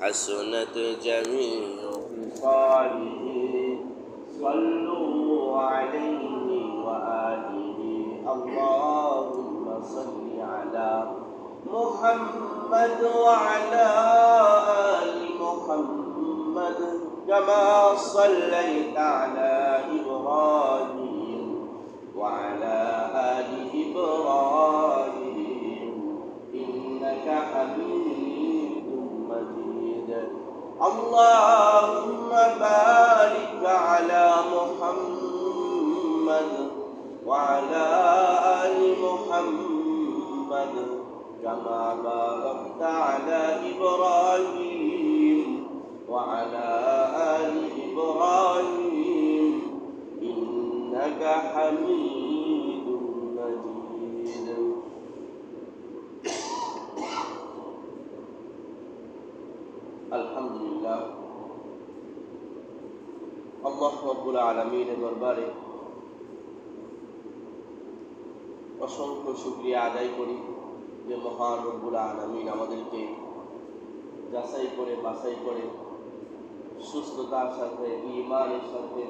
حسنت جميع خصاله صلوا عليه وآله اللهم صل على محمد وعلى آل محمد كما صليت على إبراهيم وعلى آل إبراهيم إنك حميد مجيد اللهم بارك على محمد وعلى آل محمد كما باركت على إبراهيم وعلى آل إبراهيم إنك حميد مجيد الحمد لله আল্লাহ রাব্বুল আলামিনের দরবারে অসংখ্য শুকরিয়া আদায় করি যে মহান রব্বুল আলামিন আমাদেরকে যাচাই করে বাছাই করে সুস্থতার সাথে ঈমানের সাথে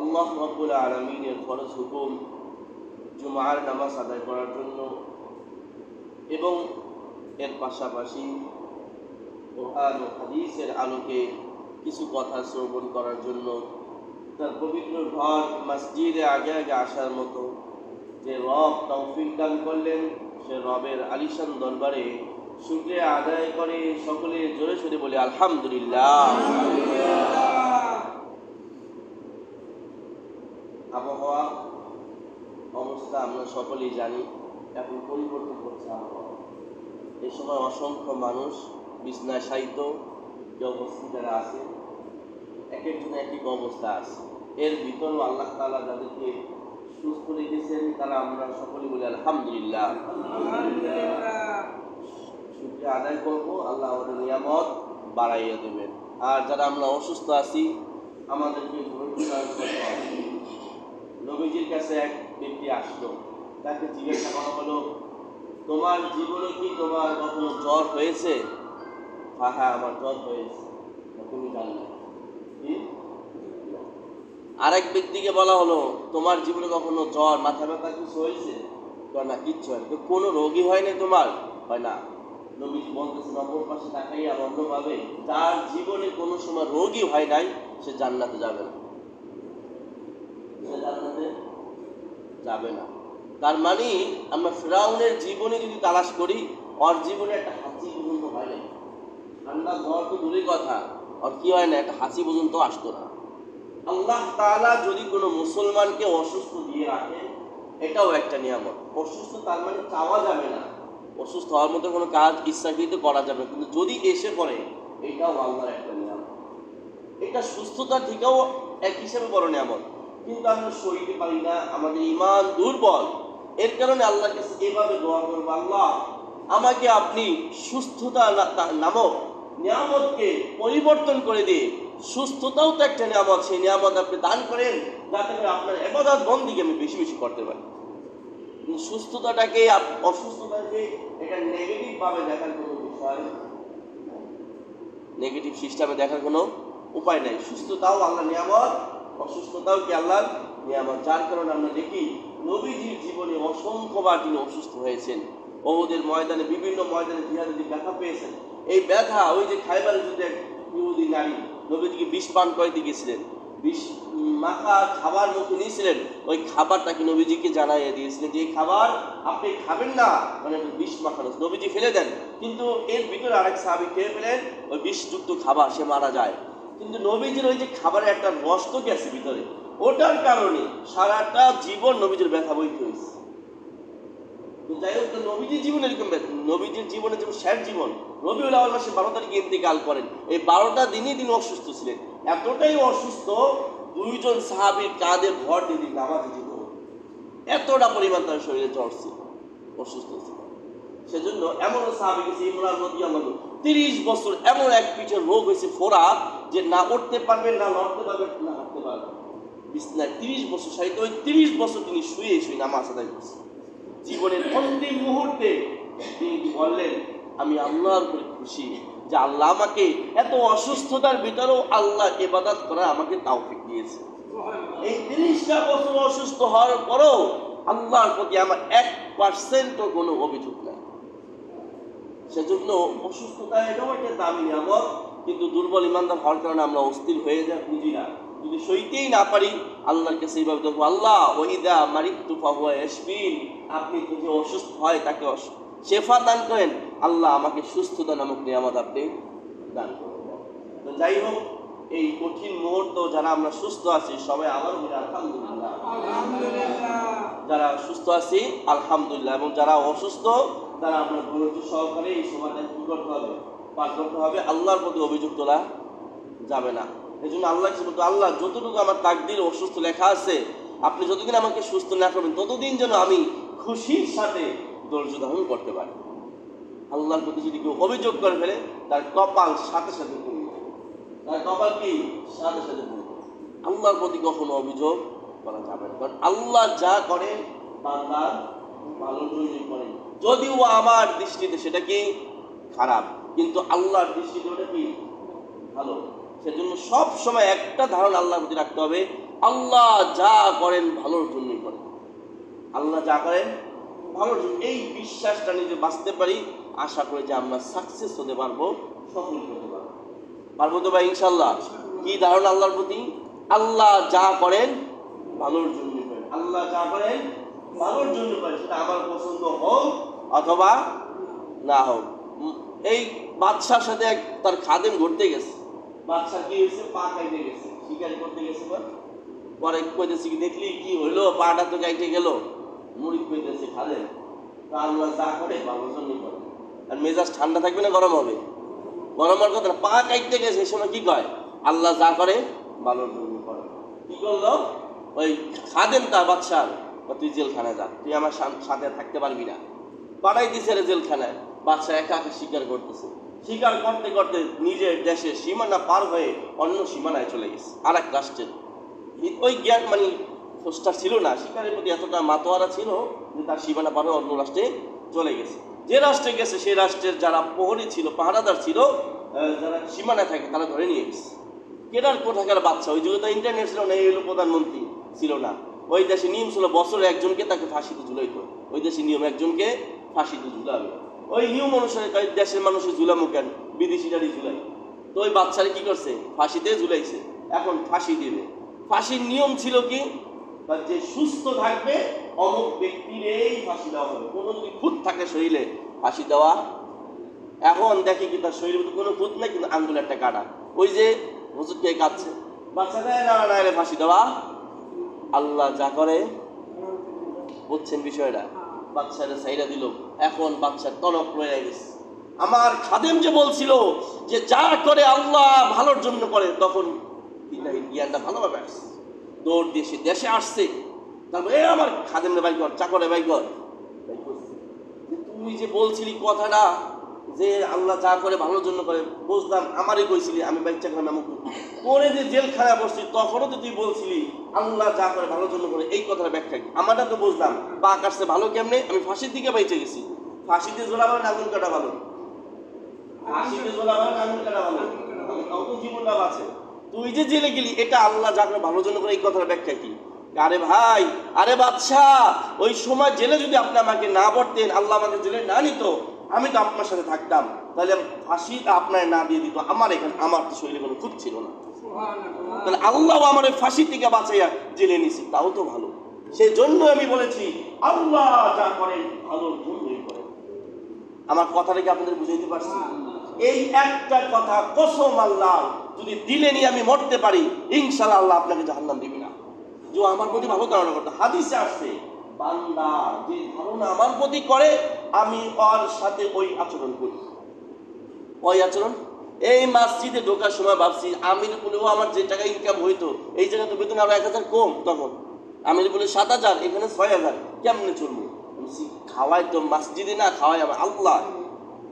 আল্লাহ রাব্বুল আলামিনের ফরজ হুকুম জুমার নামাজ আদায় করার জন্য এবং এর পাশাপাশি কোরআন ও হাদিসের আলোকে কিছু কথা শ্রবণ করার জন্য তার পবিত্র ঘর মসজিদে আগে আগে আসার মতো যে রব তৌফিক দান করলেন সে রবের আলিশান দরবারে শুকরিয়া আদায় করে সকলে জোরে সোরে বলি আলহামদুলিল্লাহ। আবহাওয়া অবস্থা আমরা সকলেই জানি, এখন পরিবর্তন করছে আবহাওয়া। এই সময় অসংখ্য মানুষ বিছনায় শায়িত যে অবস্থা যারা আছে, এক একজন এক এক অবস্থা আছে। এর ভিতরেও আল্লাহ তাআলা যাদেরকে সুস্থ রেখেছেন তারা আমরা সকলেই বলি আলহামদুলিল্লাহ। শুকরিয়া আদায় করবো, আল্লাহ আমাদের নিয়ামত বাড়াইয়া দেবেন। আর যারা আমরা অসুস্থ আছি আমাদেরকে ধৈর্য করতে হবে। নবীজির কাছে এক ব্যক্তি আসলো, তাকে জিজ্ঞাসা করা হলো, তোমার জীবনে কি তোমার কখনো জ্বর হয়েছে? হ্যাঁ হ্যাঁ আমার জ্বর হয়েছে। তুমি জানলে কি? আরেক ব্যক্তিকে বলা হলো, তোমার জীবনে কখনো জ্বর মাথা ব্যথা কিছু হয়েছে? না কিচ্ছু হয় না। কোনো রোগী হয়নি তোমার? হয় না। নবীজি বলতেছেন অপর পাশে তাকাইয়া অন্যভাবে, যার জীবনে কোনো সময় রোগী হয় নাই সে জান্নাতে যাবে না, সে জান্নাতে যাবে না। তার মানে আমরা ফিরাউনের জীবনে যদি তালাশ করি, ওর জীবনে একটা হাসি পর্যন্ত হয় নাই। ঠান্ডা জ্বর তো দূরের কথা, আর কি হয় না, একটা হাসি পর্যন্ত আসতো না। আল্লাহ তাআলা যদি কোনো মুসলমানকে অসুস্থ দিয়ে রাখে, এটাও একটা নিয়ামত। অসুস্থ তার মানে চাওয়া যাবে না, অসুস্থ হওয়ার মতো কোনো কাজ ইচ্ছাকৃত করা যাবে, কিন্তু যদি এসে পড়ে এটাও আল্লাহর একটা নিয়ামত। এটা সুস্থতার থেকেও এক হিসেবে বড় নিয়ামত, কিন্তু আমরা সইতে পারি না, আমাদের ঈমান দুর্বল। এর কারণে আল্লাহর কাছে এভাবে দোয়া করবো, আল্লাহ আমাকে আপনি সুস্থতা নামক নিয়ামতকে পরিবর্তন করে দিয়ে, সুস্থতাও তো একটা নিয়ামত, সেই নিয়ামত আপনি দান করেন যাতে করে আপনার ইবাদত বন্দেগী আমি বেশি বেশি করতে পারি। সুস্থতাটাকে অসুস্থতাকে এটা নেগেটিভ ভাবে দেখার কোনো বিষয়, নেগেটিভ সিস্টেমে দেখার কোনো উপায় নাই। সুস্থতাও আল্লাহ নিয়ামত, অসুস্থতাও কি আল্লাহর নিয়ামত। যার কারণে আমরা দেখি নবীজির জীবনে অসংখ্যবার তিনি অসুস্থ হয়েছেন। ওহুদের ময়দানে, বিভিন্ন ময়দানে জিহাদে তিনি ব্যথা পেয়েছেন। এই ব্যথা ওই যে খায়বারের যুদ্ধে এক ইহুদি নারী নবীজিকে বিষ পান করাইতে গিয়েছিলেন, বিষ মাখা খাবার মুখে নিয়েছিলেন, ওই খাবারটাকে নবীজিকে জানাইয়ে দিয়েছিলেন যে এই খাবার আপনি খাবেন না, মানে বিষ মাখানো। নবীজি ফেলে দেন, কিন্তু এর ভিতরে আরেক সাহাবী খেয়ে ফেলেন ওই বিষযুক্ত খাবার, সে মারা যায়। কিন্তু নবীজির ওই যে খাবারের একটা রস তো গেছে ভিতরে, ওটার কারণে সারাটা জীবন নবীজির ব্যথা বইতে হয়েছে। যাই হোক, নবীজির জীবন এরকম, নবীজির জীবনে যেমন শেষ জীবন, রবিউল আউয়াল মাসে 12 তারিখে ইন্তেকাল করেন। এই 12টা দিনই তিনি অসুস্থ ছিলেন, এতটাই অসুস্থ দুইজন সাহাবীর কাঁধে ভর দিয়ে দিন নামাজে যেত, এতটা পরিমাণ তার শরীরে জ্বর ছিল, অসুস্থ ছিল। সেজন্য এমন সাহাবী গেছে ইমরান রাদিয়াল্লাহু আনহু, 30 বছর এমন এক পিঠের রোগ হয়েছে ফোড়া, যে না উঠতে পারবেন, না লড়তে পারবেন, না হাঁটতে পারবেন। বিছনায় 30 বছর শায়িত, ওই 30 বছর তিনি শুয়ে শুয়ে নামাজ আদায় করছেন। জীবনের অন্তিম মুহূর্তে তিনি বললেন, আমি আল্লাহর উপরে খুশি যে আল্লাহ আমাকে এত অসুস্থতার ভিতরেও আল্লাহ ইবাদত করার আমাকে তৌফিক দিয়েছে। এই 30টা বছর অসুস্থ হওয়ার পরেও আল্লাহর প্রতি আমার 1% কোনো অভিযোগ নাই। সেজন্য অসুস্থতা এটাও একটা দামি নিয়ামত, কিন্তু দুর্বল ইমানদার হওয়ার কারণে আমরা অস্থির হয়ে যাই, বুঝি না। যদি সইতেই না পারি আল্লাহর কাছে এইভাবে দেখবো, আল্লাহ ওয়াইদা মারিতু ফাহুয়া ইয়াশফিন, আপনি যদি অসুস্থ হয় তাকে শেফা দান করেন, আল্লাহ আমাকে সুস্থতা নামক নিয়ামত আপনি দান করেন। তো যাই হোক, এই কঠিন মুহূর্ত যারা আমরা সুস্থ আছি সবাই আবার বলি আলহামদুলিল্লাহ। যারা সুস্থ আছি আলহামদুলিল্লাহ, এবং যারা অসুস্থ তারা আমরা ধৈর্য সহকারে এই সময়টা কি করতে হবে, পার করতে হবে। আল্লাহর প্রতি অভিযোগ তোলা যাবে না। এই জন্য আল্লাহ কি বলতো, আল্লাহ যতটুকু আমার তাকদির অসুস্থ লেখা আছে, আপনি যতদিন আমাকে সুস্থ না করবেন ততদিন যেন আমি খুশির সাথে ধৈর্য ধারণ করতে পারি। আল্লাহর প্রতি যদি কেউ অভিযোগ করে ফেলে তার কপাল সাথে সাথে পুড়ে যায়, তার কপাল কি সাথে সাথে পুড়ে যায়। আল্লাহর প্রতি কখনো অভিযোগ করা যাবে না, কারণ আল্লাহ যা করেন বান্দার ভালোর জন্যই করেন। যদিও আমার দৃষ্টিতে সেটা কি খারাপ, কিন্তু আল্লাহর দৃষ্টিতে ওটা কি ভালো। সেজন্য সব সময় একটা ধারণা আল্লাহর প্রতি রাখতে হবে, আল্লাহ যা করেন ভালোর জন্যই করেন, আল্লাহ যা করেন ভালোর জন্য। এই বিশ্বাসটা নিয়ে বাঁচতে পারি, আশা করি যে আমরা সাকসেস হতে পারবো, সফল হতে পারবো। পারবো তো ভাই ইনশাল্লাহ? কি ধারণা আল্লাহর প্রতি? আল্লাহ যা করেন ভালোর জন্য করেন, আল্লাহ যা করেন ভালোর জন্য করেন, সেটা আমার পছন্দ হোক অথবা না হোক। এই বাদশার সাথে তার খাদেম ঘুরতে গেছে, বাদশা কি হয়েছে, পা কাইটে গেছে, শিকারি করতে গেছে। পরে কইতেছে কি, দেখলি কি হইলো, পাটা তো কাইটে গেল। মুড়ি কইতেছে খাদেম, আল্লাহ যা করে ভালোর জন্য করে। আর মেজাজ ঠান্ডা থাকবে না গরম হবে? গরম হওয়ার কথা না, পা কাইটে গেছে এই সময় কি কয়, আল্লাহ যা করে ভালোর জন্য করে। কি করলো ওই খাদেম তার বাদশার, তুই জেলখানায় যা, তুই আমার সাথে থাকতে পারবি না। পাঠাই দিছে রে জেলখানায়। বাদশা একা একা শিকার করতেছে, শিকার করতে করতে নিজের দেশের সীমানা পার হয়ে অন্য সীমানায় চলে গেছে, আর এক রাষ্ট্রের। ওই জ্ঞান মানে খোঁজটা ছিল না, শিকারের প্রতি এতটা মাতোয়ারা ছিল যে তার সীমানা পার হয়ে অন্য রাষ্ট্রে চলে গেছে। যে রাষ্ট্রে গেছে সেই রাষ্ট্রের যারা প্রহরী ছিল, পাহারাদার ছিল, যারা সীমানায় থাকে তারা ধরে নিয়ে গেছে। কেনার কোথাকার বাচ্চা, ওই যুগে তো ইন্টারনেট ছিল না, এই প্রধানমন্ত্রী ছিল না। ওই দেশে নিয়ম ছিল বছরে একজনকে তাকে ফাঁসিতে ঝুলাইতো, ওই দেশে নিয়ম একজনকে ফাঁসিতে ঝুলাবে। ওই নিয়ম অনুসারে দেশের মানুষের ঝুলামো কেন, বিদেশিরারই ঝুলাই। তো ওই বাচ্চারা কি করছে, ফাঁসিতে ঝুলাইছে। এখন ফাঁসি দিবে, ফাঁসির নিয়ম ছিল কি, যে সুস্থ থাকবে অমুক ব্যক্তিরই ফাঁসি দেওয়া হবে, কোনো যদি খুঁত থাকে শরীরে ফাঁসি দেওয়া। এখন দেখি কি তার শরীরের মধ্যে কোনো খুঁত নেই, কিন্তু আঙ্গুল একটা কাটা, ওই যে হুজুর কে কাটছে, বাচ্চা দেয় না না রে ফাঁসি দেওয়া। আল্লাহ যা করে, বুঝছেন বিষয়টা? বাচ্চারা সাইরা দিল, এখন বাচ্চার তলব রয়ে গেছে। আমার খাদেম যে বলছিল যে যা করে আল্লাহ ভালোর জন্য করে, তখন জ্ঞানটা ভালোভাবে আসছে, দৌড় দিয়ে দেশে আসছে। তারপর আমার খাদেম রে বাই কর, চাকরে বাই কর। তুমি যে বলছিলি কথাটা যে আল্লাহ যা করে ভালোর জন্য করে, বুঝলাম, আমারই কইছিলি, আমি বাচ্চা গ্রামে আমাকে পরে যে জেলখানা বসছি তখনও তো তুই বলছিলি আল্লাহ যা করে ভালোর জন্য করে, এই কথাটা ব্যাখ্যা কি? আমারটা তো বুঝলাম, পা কাটছে ভালো কেমনে, আমি ফাঁসির দিকে বাইচে গেছি। ফাঁসিতে ঝোলাবার আঙুল কাটা ভালো, ফাঁসিতে ঝোলাবার আঙুল কাটা ভালো, তাও তো জীবনটা আছে। তুই যে জেলে গেলি, এটা আল্লাহ যা করে ভালোর জন্য করে, এই কথাটা ব্যাখ্যা কি? আরে ভাই, আরে বাদশাহ, ওই সময় জেলে যদি আপনি আমাকে না পড়তেন, আল্লাহ আমাকে জেলে না নিত, আমি তো আপনার সাথে থাকতাম, তাহলে ফাঁসিটা আপনার না দিয়ে দিত। আমার এখানে আমার তো শরীরে কোনো খুঁত ছিল না, তাহলে আল্লাহ আমার ফাঁসি থেকে বাঁচাইয়া জেলে নিছি, তাও তো ভালো। সেই জন্য আমি বলেছি আল্লাহ যা করেন ভালোর জন্যই করেন। আমার কথাটা কি আপনাদের বুঝাইতে পারছি? এই একটা কথা কসম আল্লাহ, যদি দিলে নিয়ে আমি মরতে পারি, ইনশাআল্লাহ আল্লাহ আপনাকে জাহান্নাম দিবে না। যে আমার প্রতি ভালো ধারণা করতে, হাদিসে আসছে, বান্দা যে ধারণা আমার প্রতি করে আমি ওর সাথে ওই আচরণ করি। ওই আচরণ, এই মসজিদে ঢোকার সময় ভাবছি আমির বলেও আমার যে টাকা ইনকাম হইতো, এই জায়গায় তো বেতন আরো 1000 কম। তখন আমির বলে 7000, এখানে 6000, কেমনে চলবো? খাওয়াই তো মসজিদে না, খাওয়াই আমার আল্লাহ।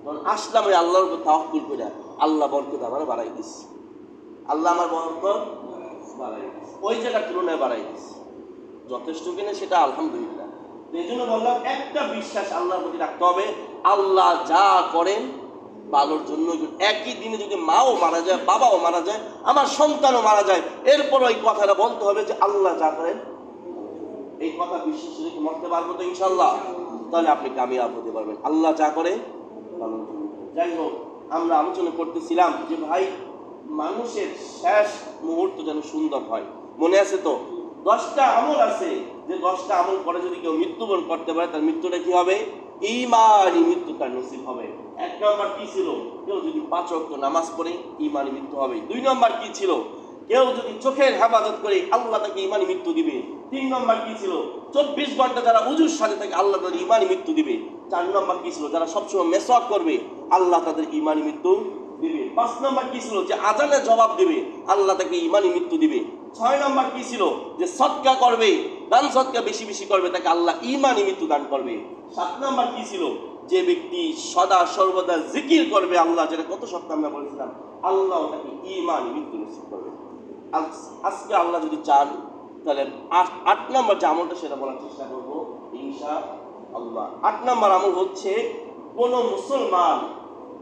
তখন আসলাম ওই আল্লাহর উপর তাওয়াক্কুল করে, আল্লাহ বরকত আমার বাড়াই দিচ্ছে, আল্লাহ আমার বরকত বাড়াই দিচ্ছে, ওই জায়গার তুলনায় বাড়াই দিচ্ছে। যথেষ্ট কিনা সেটা আলহামদুলিল্লাহ। এই জন্য বললাম একটা বিশ্বাস আল্লাহর প্রতি রাখতে হবে, আল্লাহ যা করেন ভালোর জন্য। একই দিনে যদি মাও মারা যায়, বাবাও মারা যায়, আমার সন্তানও মারা যায়, এরপর ওই কথাটা বলতে হবে যে আল্লাহ যা করেন। এই কথা বিশ্বাস রেখে মরতে পারবো তো ইনশাল্লাহ? তাহলে আপনি কামিয়াব হতে পারবেন। আল্লাহ যা করে ভালোর জন্য। যাই হোক, আমরা আলোচনা করতেছিলাম যে ভাই, মানুষের শেষ মুহূর্ত যেন সুন্দর হয়। মনে আছে তো 10টা আমল আছে, যে 10টা আমল করে যদি কেউ মৃত্যুবরণ করতে পারে, তার মৃত্যুটা কি হবে? ঈমানি মৃত্যু তার নসিব হবে। 1 নম্বর কি ছিল? কেউ যদি 5 ওয়াক্ত নামাজ পড়ে, ঈমানি মৃত্যু হবে। 2 নম্বর কি ছিল? কেউ যদি চোখের হেফাজত করে, আল্লাহ তাকে ঈমানি মৃত্যু দিবে। 3 নম্বর কি ছিল? 24 ঘন্টা যারা উজুর সাথে থাকে, আল্লাহ তাদের ঈমানি মৃত্যু দিবে। 4 নম্বর কি ছিল? যারা সবসময় মেসওয়াক করবে, আল্লাহ তাদের ঈমানি মৃত্যু দিবে। 5 নম্বর কি ছিল? যে আজানের জবাব দিবে, আল্লাহ তাকে ঈমানি মৃত্যু দিবে। 6 নম্বর কি ছিল? যে সদকা করবে, দান সদকা বেশি বেশি করবে, তাকে আল্লাহ ঈমানি মৃত্যু দান করবে। 7 নম্বর কি ছিল? যে ব্যক্তি সদা সর্বদা জিকির করবে আল্লাহ, যেটা কত সপ্তাহ আমরা বলেছিলাম, আল্লাহ তাকে ঈমানি মৃত্যু নসিব করবে। আজকে আল্লাহ যদি চান, তাহলে 8 নম্বর যে আমলটা সেটা বলার চেষ্টা করবো ইনশাআল্লাহ। 8 নম্বর আমল হচ্ছে, কোন মুসলমান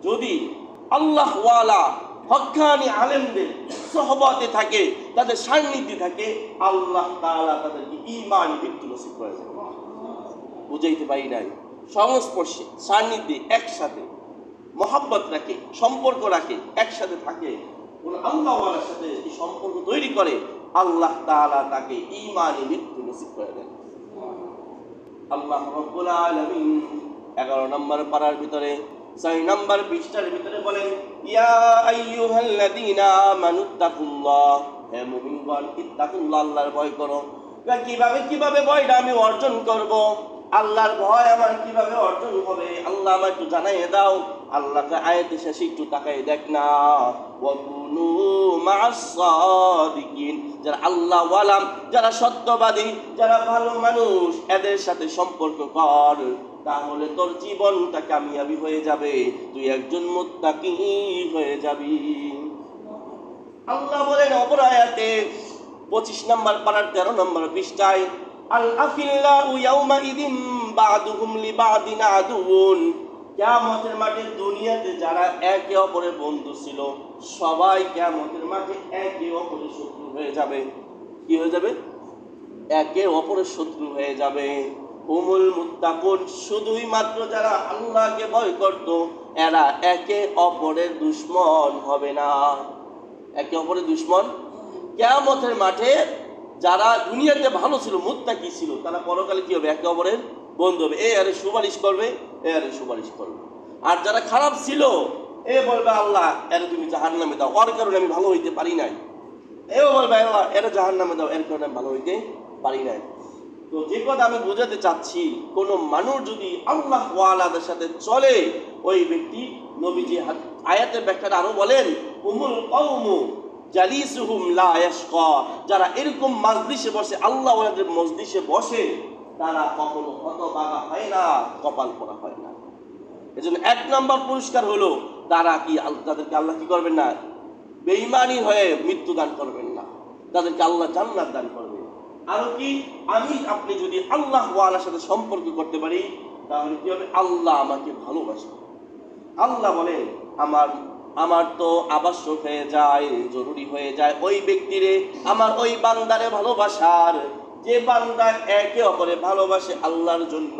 যদি আল্লাহ ওয়ালা হক্কানি আলেমদের সোহবতে থাকে, তাদের সান্নিধ্যে থাকে, আল্লাহ তাআলা তাদেরকে ঈমানি মৃত্যু নসিব করে দেন। বুঝাইতে পারি নাই? সংস্পর্শে, সান্নিধ্যে, একসাথে মহাব্বত রাখে, সম্পর্ক রাখে, একসাথে থাকে, কোন আল্লাহ ওয়ালার সাথে এই সম্পর্ক তৈরি করে, আল্লাহ তাআলা তাকে ঈমানি মৃত্যু নসিব করে দেন। আল্লাহ রাব্বুল আলামিন 11 নম্বর পারার ভিতরে 6 নম্বর পৃষ্ঠার ভিতরে বলেন, ইয়া আইয়ুহাল্লাযীনা আমানুত্তাকুল্লাহ, হে মুমিনগণ, ইত্তাকুল্লাহ, আল্লাহর ভয় করো। কিভাবে ভয়টা আমি অর্জন করব? আল্লাহর ভয় আমার কিভাবে অর্জন হবে? আল্লাহ আমার একটু জানাইয়ে দাও। আল্লাহকে আয়াতে শেষে একটু তাকাই দেখ না, ওয়াকুনু মা'আস সাদিকিন, যারা আল্লাহ ওয়ালা, যারা সত্যবাদী, যারা ভালো মানুষ, এদের সাথে সম্পর্ক কর, তাহলে তোর জীবনটা কামিয়াবি হয়ে যাবে, তুই একজন মুত্তাকি হয়ে যাবি। আল্লাহ বলেন অপর আয়াতে 25 নম্বর পারার 13 নম্বর পৃষ্ঠায়, আল আখিল্লাহু ইয়াউমা ইদিন বা'দুহুম লিবা'দিন আদুউন, কিয়ামতের মাঠে দুনিয়াতে যারা একে অপরের বন্ধু ছিল, সবাই কিয়ামতের মাঠে একে অপরের শত্রু হয়ে যাবে। কি হয়ে যাবে? একে অপরের শত্রু হয়ে যাবে। হুমুল মুত্তাকুন, শুধুই মাত্র যারা আল্লাহকে ভয় করত, এরা একে অপরের দুশমন হবে না। একে অপরের দুশমন কিয়ামতের মাঠে যারা দুনিয়াতে ভালো ছিল, মুত্তাকি ছিল, তারা পরকালে কি হবে? একে অপরের বন্ধু হবে। এ আরে সুপারিশ করবে, এ আরে সুপারিশ করবে। আর যারা খারাপ ছিল, এ বলবে আল্লাহ এরা তুমি জাহান্নামে দাও, ওর কারণে আমি ভালো হইতে পারি নাই। এও বলবে আল্লাহ এরা জাহান্নামে দাও, এর কারণে আমি ভালো হইতে পারি নাই। তো যে কথা আমি বোঝাতে চাচ্ছি, কোন মানুষ যদি আল্লাহ ওয়ালাদের সাথে চলে, ওই ব্যক্তি, নবীজি আয়াতের ব্যাখ্যাটা আরো বলেন, হুমুল কওমু জালিসুহুম লা ইয়াশকা, যারা এরকম মাজলিসে বসে, আল্লাহ ওয়ালাদের মজলিসে বসে, তারা কখনো হতভাগা হয় না, কপাল পোড়া হয় না। এজন্য 1 নম্বর পুরস্কার হলো, তারা কি, তাদেরকে আল্লাহ কি করবেন না? বেঈমানি হয়ে মৃত্যু দান করবেন না, তাদেরকে আল্লাহ জান্নাত দান করবে। আরো কি, আমি আপনি যদি আল্লাহ ওয়ালার সাথে সম্পর্ক করতে পারি, তাহলে কি হবে? আল্লাহ আমাকে ভালোবাসবে। আল্লাহ বলেন, আমার তো আবশ্যক হয়ে যায়, জরুরি হয়ে যায় ওই ব্যক্তিরে, আমার ওই বান্দারে ভালোবাসার, যে বান্দা একে অপরে ভালোবাসে আল্লাহর জন্য,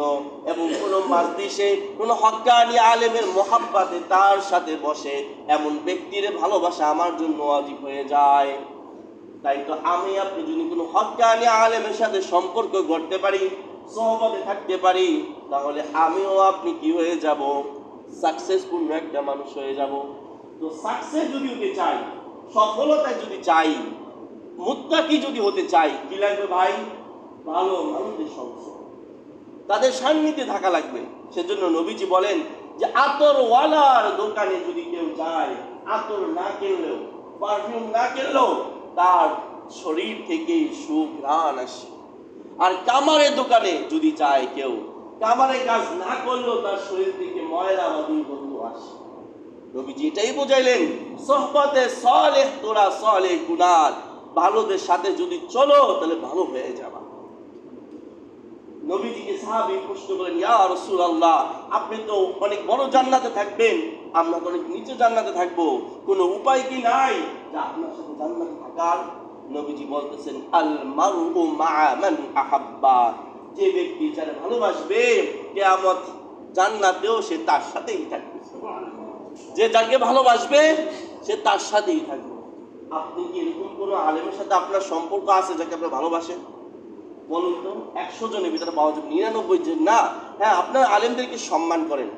এবং কোনো মাজলিসে কোনো হক্কানি আলেমের মোহাব্বতে তার সাথে বসে, এমন ব্যক্তিরে ভালোবাসা আমার জন্য ওয়াজিব হয়ে যায়। তাই তো আমি আপনি যদি কোনো হক্কানি আলেমের সাথে সম্পর্ক গড়তে পারি, সোহবতে থাকতে পারি, তাহলে আমিও আপনি কি হয়ে যাব? সাকসেসফুল একটা মানুষ হয়ে যাব। তো সাকসেস যদি হতে চাই, সফলতায় যদি চাই, মুত্তাকি যদি হতে চাই, কি লাগবে ভাই? ভালো মানুষদের সঙ্গ, তাদের সান্নিধ্যে থাকা লাগবে। সেজন্য নবীজি বলেন যে আতর ওয়ালার দোকানে যদি কেউ যায়, আতর না কিনলেও, পারফিউম না কিনলেও তার শরীর থেকে সুঘ্রাণ আসে। আর কামারের দোকানে যদি যায় কেউ, কামারে কাজ না করলেও তার শরীর থেকে ময়লা বা দুর্গন্ধ আসে। নবীজি এটাই বুঝাইলেন, সোহবতে সালেহ তোরা সালেহ গুনার, ভালোদের সাথে যদি চলো তাহলে ভালো হয়ে যাবা। নবীজিকে সাহাবী প্রশ্ন করেন, ইয়া রাসূলুল্লাহ, আপনি তো অনেক বড় জান্নাতে থাকবেন, আমরা তো অনেক নিচে জান্নাতে থাকবো, কোনো উপায় কি নাই যে আপনার সাথে জান্নাতে থাকার? নবীজি বলতেছেন আল মারউ মা'a মান আহাব্বা, যে ব্যক্তি যারা ভালোবাসবে কিয়ামত জান্নাতেও সে তার সাথেই থাকবে। যে যাকে ভালোবাসবে সে তার সাথেই থাকবে। আপনি কি এরকম কোনো আলেমের সাথে আপনার সম্পর্ক আছে যাকে আপনি ভালোবাসেন? বলুন তো, 100 জনের ভিতরে পাওয়া যাবে 99 জন না। হ্যাঁ, আপনার আলেমদেরকে সম্মান করেন,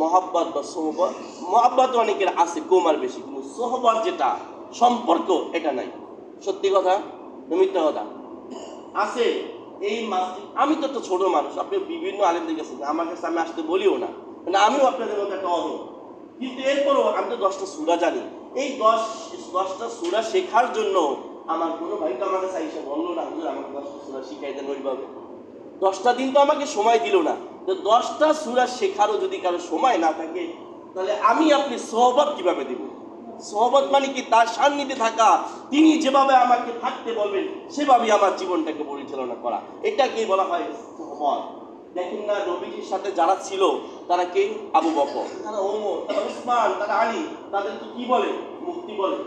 মহাব্বত বা সোহবত, মহাব্বত অনেকের আছে কম আর বেশি, কিন্তু সোহবত যেটা সম্পর্ক এটা নাই। সত্যি কথা না মিথ্যা কথা? আছে। এই মাসজিদ, আমি তো একটা ছোট মানুষ, আপনি বিভিন্ন আলেমদের কাছে, আমার কাছে আমি আসতে বলিও না, মানে আমিও আপনাদের মধ্যে একটা অহ, কিন্তু এরপরও আমি তো 10টা সূরা জানি। এই 10টা সূরা শেখার জন্য আমার কোনো ভাই তো আমাকে চাইছে বললো না, হুজুর আমাকে 10টা সূরা শিখাই দেন ওইভাবে। 10টা দিন তো আমাকে সময় দিল না। তো 10টা সূরা শেখারও যদি কারো সময় না থাকে, তাহলে আমি আপনি সোহবত কিভাবে দিব? সোহবত মানে কি? তার সান্নিধ্যে থাকা, তিনি যেভাবে আমাকে থাকতে বলবেন সেভাবেই আমার জীবনটাকে পরিচালনা করা, এটাকেই বলা হয় সোহবত। দেখেন না, নবীজির সাথে যারা ছিল তারা কে? আবু বকর, তারা ওমর, তারা উসমান, তারা আলী, তাদেরকে কি বলে? মুফতি বলে,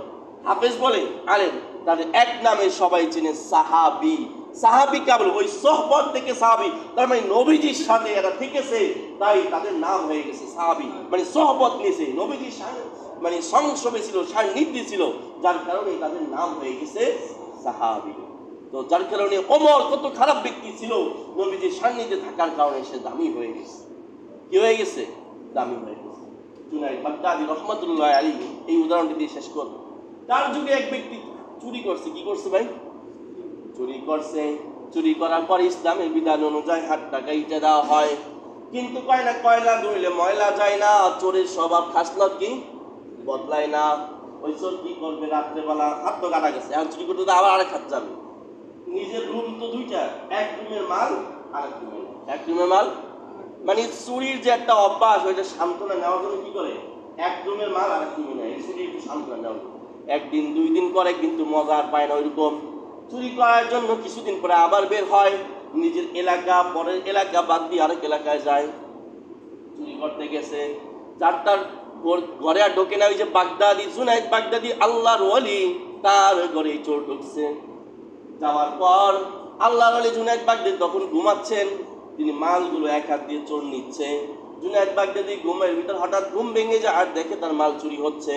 হাফেজ বলে, আলেম। তাদের এক নামে সবাই চেনে সাহাবী। সাহাবী কেবল ওই সোহবত থেকে সাহাবী, তার মানে নবীজির সাথে এরা থেকেছে, তাই তাদের নাম হয়ে গেছে সাহাবী, মানে সোহবত নিয়েছে নবীজির সাথে, মানে সংসবে ছিল, সান্নিধ্যে ছিল, যার কারণে তাদের নাম হয়ে গেছে সাহাবী। তো যার কারণে ওমর কত খারাপ ব্যক্তি ছিল, নবীজির সান্নিধ্যে থাকার কারণে সে দামি হয়ে গেছে। কি হয়ে গেছে? দামি হয়ে গেছে। জুনাইদ বাগদাদী রহমাতুল্লাহ আলাইহি এই উদাহরণটি দিয়ে শেষ করব। তার যুগে এক ব্যক্তি চুরি করছে। কি করছে ভাই? চুরি করছে। চুরি করার পর ইসলামের বিধান অনুযায়ী হাত টাকা ইটে দেওয়া হয়, কিন্তু কয় না, কয়লা ধুইলে ময়লা যায় না, চোরের স্বভাব খাসলত কি বদলায় না। ওই চোর কি করবে? রাত্রেবেলা হাত তো কাটা গেছে, এখন চুরি করতে আবার আরেক হাত যাবে। নিজের রুম তো দুইটা, এক রুমের মাল আরেক রুমের, এক রুমের মাল, মানে চুরির যে একটা অভ্যাস, ওইটা সান্ত্বনা নেওয়ার জন্য কি করে? এক রুমের মাল আরেক রুমে নেয়, চুরি একটু সান্ত্বনা নেওয়ার জন্য। একদিন 2 দিন করে, কিন্তু মজা আর পায় না ওইরকম। চুরি করার জন্য কিছুদিন পরে আবার বের হয়, নিজের এলাকা পরের এলাকা বাদ দিয়ে আরেক এলাকায় যায়। চুরি করতে গেছে, তার ঘরে আর ঢোকে না। ওই যে বাগদাদি, জুনাইদ বাগদাদি আল্লাহর ওয়ালি, তার ঘরে চোর ঢুকছে। যাওয়ার পর আল্লাহর ওয়ালি জুনাইদ বাগদাদি তখন ঘুমাচ্ছেন, তিনি মালগুলো এক হাত দিয়ে চোর নিচ্ছে। জুনাইদ বাগদাদি ঘুমের ভিতর হঠাৎ ঘুম ভেঙে যায় আর দেখে তার মাল চুরি হচ্ছে।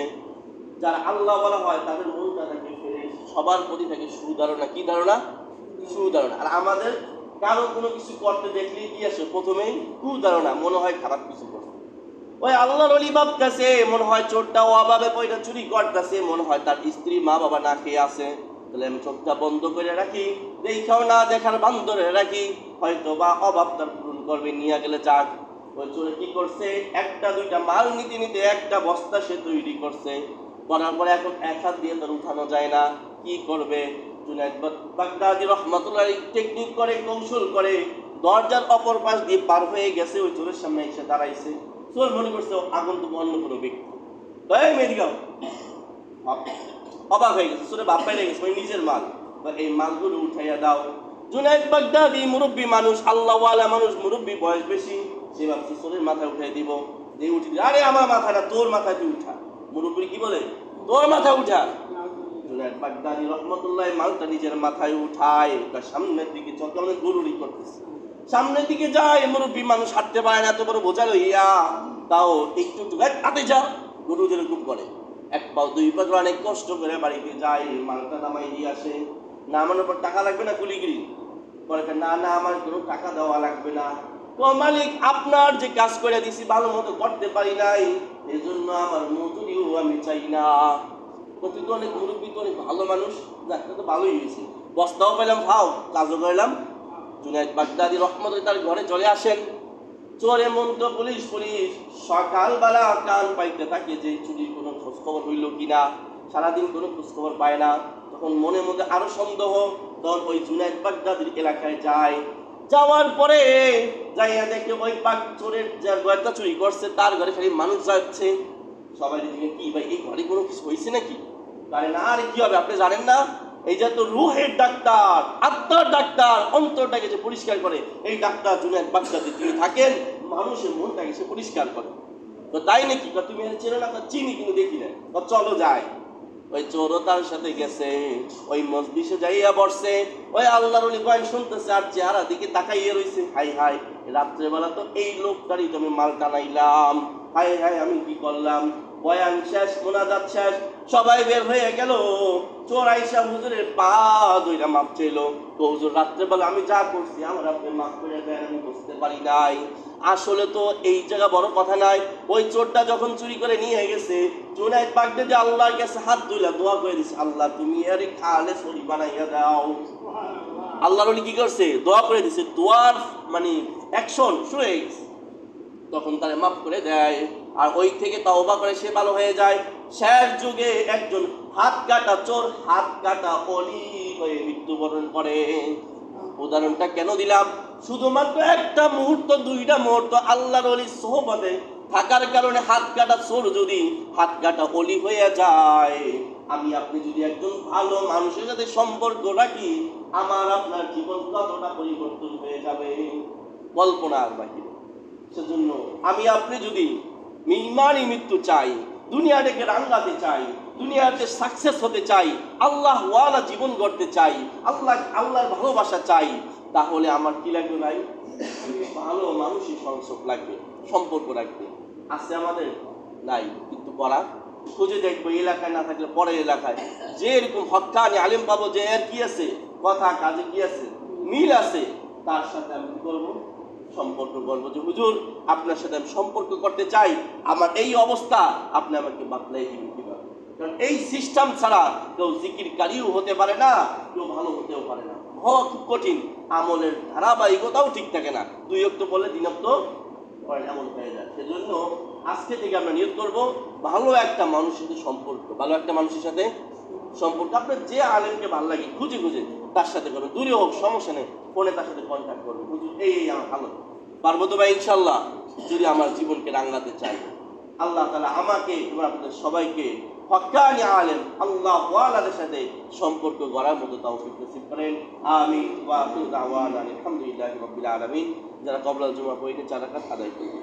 যারা আল্লাহ বলা হয় তাদের মনটা থাকে ফ্রেশ, সবার প্রতি থাকে সুধারণা। কি ধারণা? সুধারণা। আর আমাদের কারো কোনো কিছু করতে দেখলে কি আসে? প্রথমেই কুধারণা, মনে হয় খারাপ কিছু করছে। ওই আল্লাহর ওলি ভাবতেছে মনে হয় চোরটা অভাবে পয়সা চুরি করতেছে, মনে হয় তার স্ত্রী মা বাবা না খেয়ে আছে, তাহলে আমি চোখটা বন্ধ করে রাখি, দেখাও না দেখার বান্দরে রাখি, হয়তো বা অভাব তার পূরণ করবে, নিয়ে গেলে যাক। ওই চোরে কি করছে? একটা দুইটা মাল নিতে নিতে একটা বস্তা সে তৈরি করছে। করার পরে এখন এক হাত দিয়ে তার উঠানো যায় না, কি করবে? জুনাইদ বাগদাদী রাহমাতুল্লাহ টেকনিক করে, কৌশল করে, দরজার অপর পাশ দিয়ে পার হয়ে গেছে, ওই চোরের সামনে এসে দাঁড়াইছে। চোর মনে করছে আগন্তুক অন্য কোনো ব্যক্তি, এই মেদিগাও, অবাক হয়ে গেছে, চোরে বাপ বাইরে গেছে, ওই নিজের মাল, এই মালগুলো উঠাইয়া দাও। জুনাইদ বাগদাদী মুরব্বী মানুষ, আল্লাহওয়ালা মানুষ, মুরব্বী, বয়স বেশি, সে ভাবছে চোরের মাথায় উঠাই দিব, দিয়ে উঠি, আরে আমার মাথা না, তোর মাথায় তুই উঠা। মুরব্বী কি বলে? তোর মাথায় উঠা। জুনাইদ বাগদাদী রাহমাতুল্লাহ মালটা নিজের মাথায় উঠায়, তার সামনের দিকে চলতে, মানে গরুরি করতেছে, সামনের দিকে যায়। মুরব্বী মানুষ হাঁটতে পারে না, এত বড় বোঝা লইয়া, তাও একটু একটু হাতে যা, গরু যেরকম করে, এক পাও দুই পা অনেক কষ্ট করে বাড়িতে যায়, মালটা নামাই দিয়ে আসে। নামানোর পর টাকা লাগবে না? কুলিগিরি বলে, না না আমার কোনো টাকা দেওয়া লাগবে না। তো মালিক, আপনার যে কাজ করে দিছি ভালো মতো করতে পারি নাই, এই জন্য আমার মজুরিও আমি চাই না। তুই তো অনেক মুরব্বী, তো অনেক ভালো মানুষ, যাক তো ভালোই হয়েছে, বস্তাও পেলাম, ভাও কাজও করলাম। জুনাইদ বাগদাদী রাহমাতুল্লাহ তার ঘরে চলে আসেন। চোরে মন তো পুলিশ পুলিশ, সকালবেলা কান পাইতে থাকে যে চুরির কোনো খোঁজখবর হইল কিনা, সারাদিন কোনো খোঁজখবর পায় না। তখন মনে মধ্যে আরো সন্দেহ, তখন ওই জুনাইদ বাগদাদীর এলাকায় যায়। যাওয়ার পরে যাইয়া দেখে ওই চোরের যার ঘরটা চুরি করছে তার ঘরে খালি মানুষ যাচ্ছে। সবাই দিকে, কি ভাই এই ঘরে কোনো কিছু হয়েছে নাকি? আরে না, আরে কি হবে আপনি জানেন না, এই যে তো রুহের ডাক্তার, আত্মার ডাক্তার, অন্তরটাকে যে পরিষ্কার করে, এই ডাক্তার জুনাইদ বাগদাদী তিনি থাকেন, মানুষের মনটাকে সে পরিষ্কার করে। তো তাই নাকি? তুমি চেনো না? চিনি কিন্তু দেখি না। চলো যাই। ওই চোরও তার সাথে গেছে, ওই মজলিসে যাইয়া বসছে, ওই আল্লাহর ওলি বয়ান শুনতেছে আর চেহারা দিকে তাকাইয়া রইছে। হাই হাই, রাত্রেবেলা তো এই লোকটারই তো আমি মাল টানাইলাম, হাই হাই আমি কি করলাম। বয়ান শেষ, মোনাজাত শেষ, সবাই বের হয়ে গেল। চোর আইসা হুজুরের পা ধইরা মাপ চাইলো। তো হুজুর, রাত্রেবেলা আমি যা করছি আমার আপনি মাফ করে দেন, আমি বুঝতে পারি নাই। আসলে তো এই জায়গা বড় কথা নাই। ওই চোরটা যখন চুরি করে নিয়ে গেছে, জুনাইদ বাগদাদি আল্লাহর কাছে হাত ধুইলা দোয়া করে দিছে, আল্লাহ তুমি আরে খালে সরি বানাইয়া দাও। আল্লাহর ওলি কি করছে? দোয়া করে দিছে। দোয়ার মানে অ্যাকশন শুরু হয়ে গেছে। তখন তারে মাফ করে দেয়, আর ওই থেকে তওবা করে সে ভালো হয়ে যায়। শেষ যুগে একজন হাত কাটা চোর হাত কাটা অলি হয়ে মৃত্যুবরণ করে। উদাহরণটা কেন দিলাম? শুধুমাত্র একটা মুহূর্ত, দুইটা মুহূর্ত আল্লাহর ওলির সোহবতে থাকার কারণে হাত কাটা চোর যদি হাত কাটা অলি হয়ে যায়, আমি আপনি যদি একজন ভালো মানুষের সাথে সম্পর্ক রাখি, আমার আপনার জীবন কতটা পরিবর্তন হয়ে যাবে কল্পনার বাহিরে। সেজন্য আমি আপনি যদি ইমানি মৃত্যু চাই, দুনিয়াটাকে রাঙ্গাতে চাই, দুনিয়াতে সাকসেস হতে চাই, আল্লাহ ওয়ালা জীবন গড়তে চাই, আল্লাহর ভালোবাসা চাই, তাহলে আমার কি লাগবে ভাই? ভালো মানুষই সংযোগ লাগবে, সম্পর্ক রাখবে। আছে আমাদের? নাই। কিন্তু করা খুঁজে দেখবো, এলাকায় না থাকলে পরের এলাকায় যে এরকম হক্কানি আলেম পাবো, যে এর কি আছে, কথা কাজে কি আছে, মিল আছে, তার সাথে আমি কি করবো? সম্পর্ক করবো। যে হুজুর, আপনার সাথে আমি সম্পর্ক করতে চাই, আমার এই অবস্থা, আপনি আমাকে বাতলাই দিবেন কিভাবে? কারণ এই সিস্টেম ছাড়া কেউ জিকিরকারীও হতে পারে না, কেউ ভালো হতেও পারে না। হওয়া খুব কঠিন। আমলের ধারাবাহিকতাও ঠিক থাকে না। 2 ওয়াক্ত বলে 3 ওয়াক্ত এমন হয়ে যায়। সেজন্য আজকে থেকে আমরা নিয়ত করবো ভালো একটা মানুষের সাথে সম্পর্ক, ভালো একটা মানুষের সাথে সম্পর্ক। আপনার যে আলেমকে ভালো লাগে খুঁজে খুঁজে তার সাথে করবেন, দূরে হোক সমস্যা নেই, ফোনে তার সাথে কন্ট্যাক্ট করবেন। হুজুর এই আমার ভালো পারবো তো ভাই ইনশাল্লাহ, যদি আমার জীবনকে রাঙাতে চাই। আল্লাহ তাআলা আমাকে এবং আপনাদের সবাইকে হক্কানি আলেম আল্লাহ ওয়ালাদের সাথে সম্পর্ক গড়ার মতো তৌফিক নসিব করেন। আমিন। ওয়া আখিরু দাওয়ানা আলহামদুলিল্লাহি রাব্বিল আলামিন। যারা ক্বাবলাল জুমা পড়ে 4 রাকাত আদায় করবে।